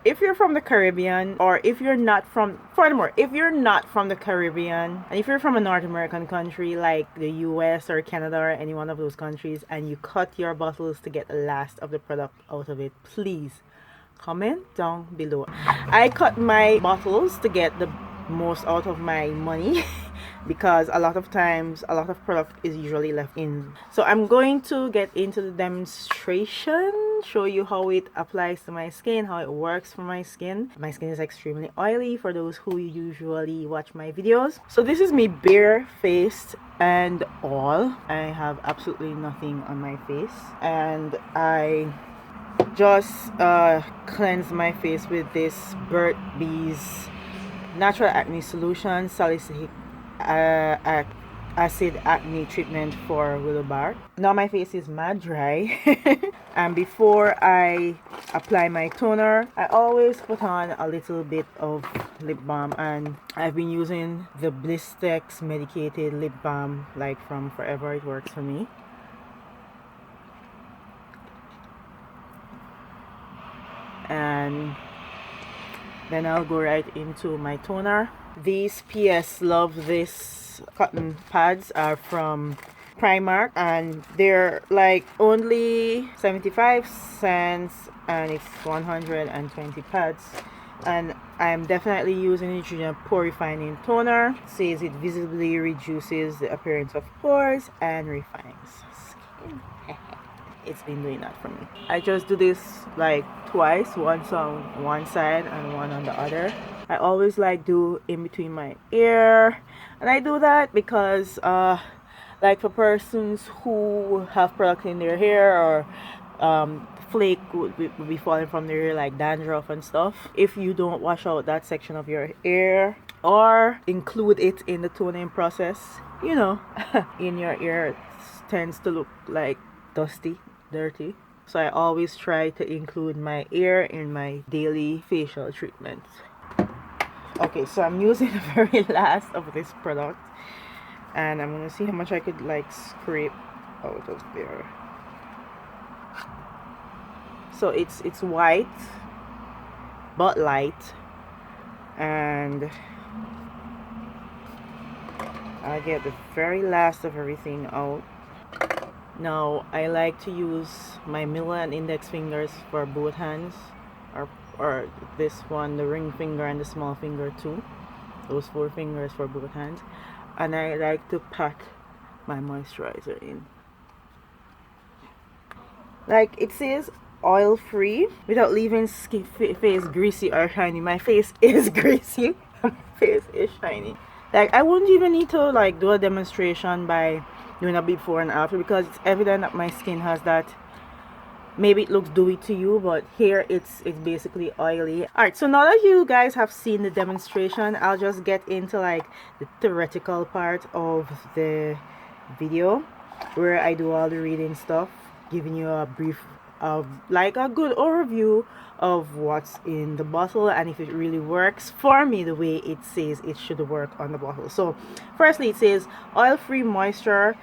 if you're from the Caribbean, or if you're not from, furthermore, if you're not from the Caribbean, and if you're from a North American country like the US or Canada or any one of those countries, and you cut your bottles to get the last of the product out of it, please comment down below. I cut my bottles to get the most out of my money because a lot of times a lot of product is usually left in. So I'm going to get into the demonstration, show you how it applies to my skin, how it works for my skin. My skin is extremely oily for those who usually watch my videos. So this is me bare-faced and all. I have absolutely nothing on my face, and I just cleanse my face with this Burt Bees natural acne solution salicylic acid acne treatment for willow bark. Now my face is mad dry and before I apply my toner, I always put on a little bit of lip balm, and I've been using the Blistex medicated lip balm like from forever. It works for me. And then I'll go right into my toner. These PS Love This cotton pads are from Primark, and they're like only 75 cents and it's 120 pads. And I'm definitely using Neutrogena pore refining toner. It says it visibly reduces the appearance of pores and refines skin. It's been doing that for me. I just do this like twice, once on one side and one on the other. I always like do in between my ear, and I do that because like for persons who have product in their hair, or flake would be falling from their hair like dandruff and stuff, if you don't wash out that section of your hair or include it in the toning process, you know, in your ear, it tends to look like dusty, dirty. So I always try to include my ear in my daily facial treatments. Okay, so I'm using the very last of this product, and I'm gonna see how much I could like scrape out of there. So it's white but light, and I get the very last of everything out. Now I like to use my middle and index fingers for both hands, or this one, the ring finger, and the small finger too, those 4 fingers for both hands, and I like to pat my moisturizer in. Like it says oil free without leaving face greasy or shiny. My face is greasy. My face is shiny. Like I wouldn't even need to like do a demonstration by doing a before and after, because it's evident that my skin has that. Maybe it looks dewy to you, but here it's basically oily. Alright, so now that you guys have seen the demonstration, I'll just get into like the theoretical part of the video, where I do all the reading stuff, giving you a brief of like a good overview of what's in the bottle and if it really works for me the way it says it should work on the bottle. So firstly, it says oil-free moisture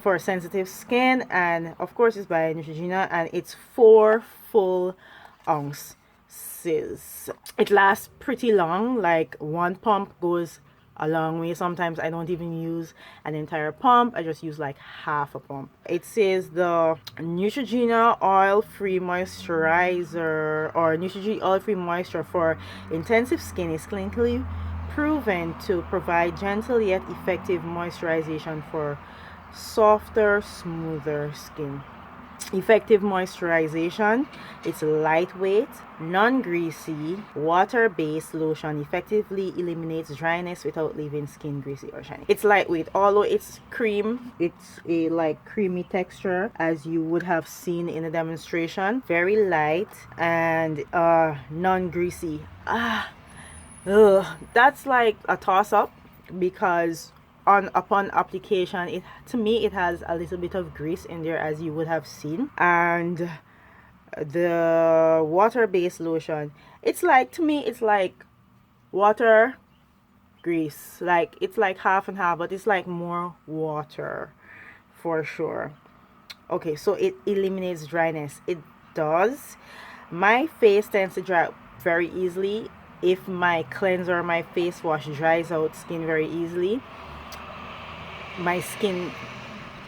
for sensitive skin, and of course it's by Neutrogena, and it's 4 full ounces. It lasts pretty long, like 1 pump goes a long way. Sometimes I don't even use an entire pump, I just use like half a pump. It says the Neutrogena oil-free moisturizer, or Neutrogena oil-free moisture for intensive skin, is clinically proven to provide gentle yet effective moisturization for softer, smoother skin. Effective moisturization. It's lightweight, non-greasy, water-based lotion, effectively eliminates dryness without leaving skin greasy or shiny. It's lightweight, although it's cream. It's a like creamy texture, as you would have seen in the demonstration. Very light and non-greasy. That's like a toss-up, because upon application, it to me it has a little bit of grease in there, as you would have seen. And the water-based lotion, it's like, to me it's like water grease, like it's like half and half, but it's like more water for sure. Okay, so it eliminates dryness. It does. My face tends to dry very easily. If my cleanser or my face wash dries out skin very easily, my skin,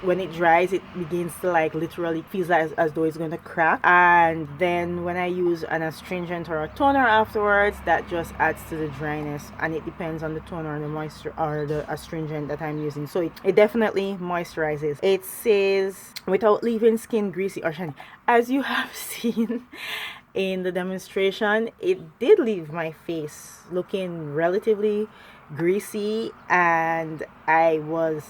when it dries, it begins to like literally feels as though it's going to crack. And then when I use an astringent or a toner afterwards, that just adds to the dryness, and it depends on the toner or the moisture or the astringent that I'm using. So it definitely moisturizes. It says without leaving skin greasy or shiny. As you have seen in the demonstration, it did leave my face looking relatively greasy, and I was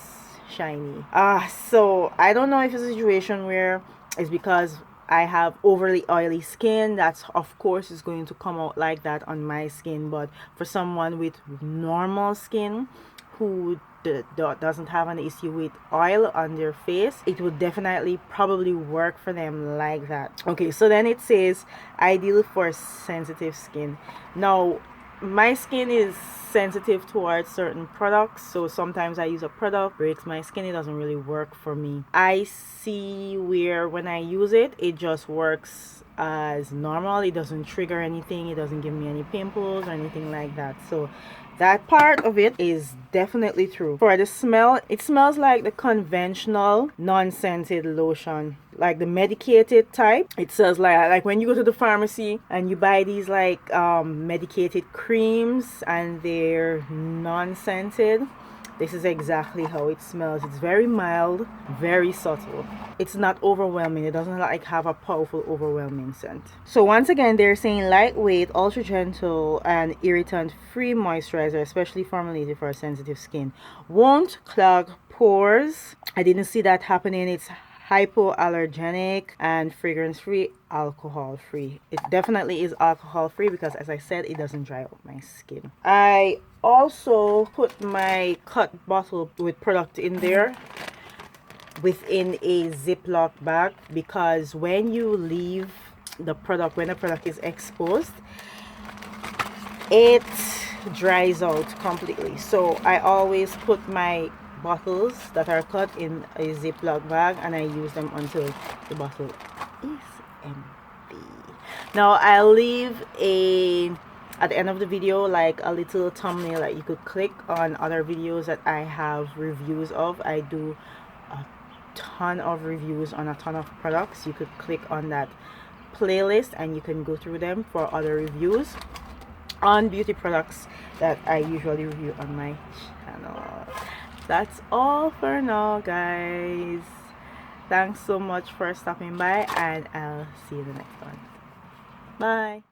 shiny. So I don't know if it's a situation where it's because I have overly oily skin, that's of course is going to come out like that on my skin. But for someone with normal skin who doesn't have an issue with oil on their face, it would definitely probably work for them like that. Okay, so then it says ideal for sensitive skin. Now my skin is sensitive towards certain products, so sometimes I use a product, breaks my skin, it doesn't really work for me. I see where when I use it, it just works as normal. It doesn't trigger anything, it doesn't give me any pimples or anything like that. So that part of it is definitely true. For the smell, it smells like the conventional non-scented lotion, like the medicated type. It smells like when you go to the pharmacy and you buy these like medicated creams and they're non-scented. This is exactly how it smells. It's very mild, very subtle. It's not overwhelming. It doesn't like have a powerful overwhelming scent. So once again, they're saying lightweight, ultra gentle, and irritant free moisturizer, especially formulated for sensitive skin. Won't clog pores. I didn't see that happening. It's hypoallergenic and fragrance free, alcohol free. It definitely is alcohol free because, as I said, it doesn't dry out my skin. I also put my cut bottle with product in there within a Ziploc bag, because when you leave the product, when the product is exposed, it dries out completely. So I always put my bottles that are cut in a Ziploc bag and I use them until the bottle is empty. Now I'll leave at the end of the video like a little thumbnail that you could click on other videos that I have reviews of. I do a ton of reviews on a ton of products. You could click on that playlist and you can go through them for other reviews on beauty products that I usually review on my channel. That's all for now, guys. Thanks so much for stopping by, and I'll see you in the next one. Bye.